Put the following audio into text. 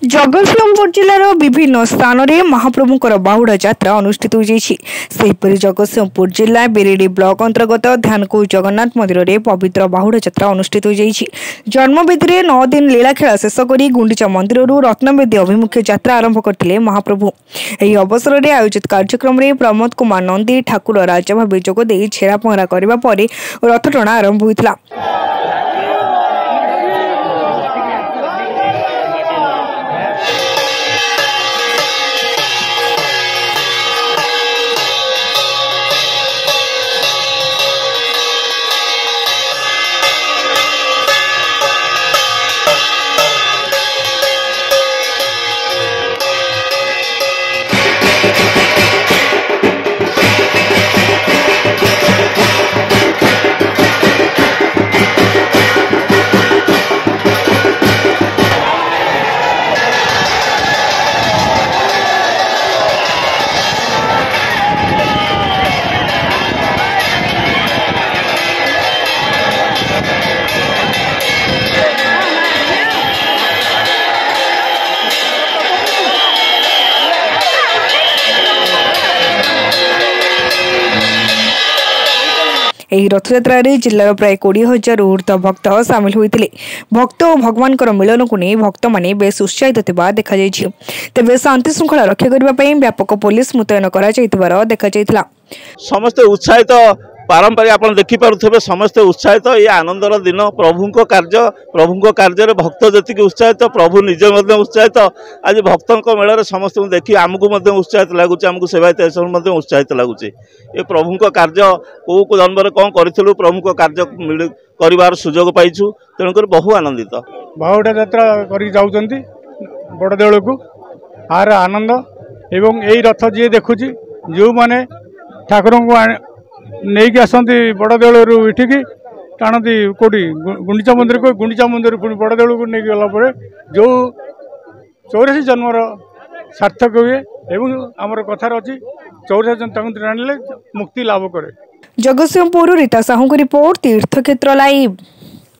जगतसिंहपुर जिलार विभिन्न स्थान में महाप्रभुंर बाहुड़ा यात्रा अनुष्ठित हो जगतसिंहपुर जिला बिरिडी ब्लॉक अंतर्गत ध्यानकू जगन्नाथ मंदिर में पवित्र बाहुड़ा यात्रा अनुष्ठित हो जन्मवेदी में 9 दिन लीलाखेला शेष कर गुंडीचा मंदिर रत्नवेदी अभिमुखे यात्रा आरंभ करते महाप्रभु। यह अवसर में आयोजित कार्यक्रम में प्रमोद कुमार नंदी ठाकुर राजा भाव जोगदे छेरा पहरा करने पर रथटଣା आरंभ होता। ଏହି ରଥଯାତ୍ରାରେ ଜିଲ୍ଲାର ପ୍ରାୟ 20,000 ଊର୍ଦ୍ଧ୍ୱ ଭକ୍ତ ସାମିଲ ହୋଇଥିଲେ। ଭକ୍ତ ଓ ଭଗବାନଙ୍କର ମିଳନକୁ ନେଇ ଭକ୍ତମାନେ ବେଶ ଉତ୍ସାହିତ ଥିବା ଦେଖାଯାଇଛି। ତେବେ ଶାନ୍ତି ଶୃଙ୍ଖଳା ରକ୍ଷା କରିବା ପାଇଁ ବ୍ୟାପକ ପୋଲିସ ମୁତୟନ କରାଯାଇଥିବାର ଦେଖାଯାଇଥିଲା। ସମସ୍ତେ ଉତ୍ସାହିତ पारंपरिक आप देखिपे समस्ते उत्साहित ये आनंदर दिन प्रभु कार्य भक्त जी उत्साहित प्रभु निजे उत्साहित आज भक्तों मेल समस्त देखिए आमको उत्साहित लगुच आमको सेवायत उत्साहित लगुच ये प्रभु कार्य कौ जन्म कौन करूँ प्रभु कार्य कर सुजोग पाइछु तेणुक बहु आनंदित बाहुड़ा यात्रा कर बड़ देउल को आर आनंद एवं यही रथ जी देखुची जो मैंने ठाकुर को नहीं कि आसती बड़ देउल इठिकी टाणती कौटी गुंडीचा मंदिर पुणी बड़ देउल को नहीं गला जो 84 जन्मर सार्थक हुए एवं आमर कथार अच्छी 84 जन टाणिले मुक्ति लाभ करे। जगतसिंहपुर रीता साहू को रिपोर्ट तीर्थक्षेत्र लाइव।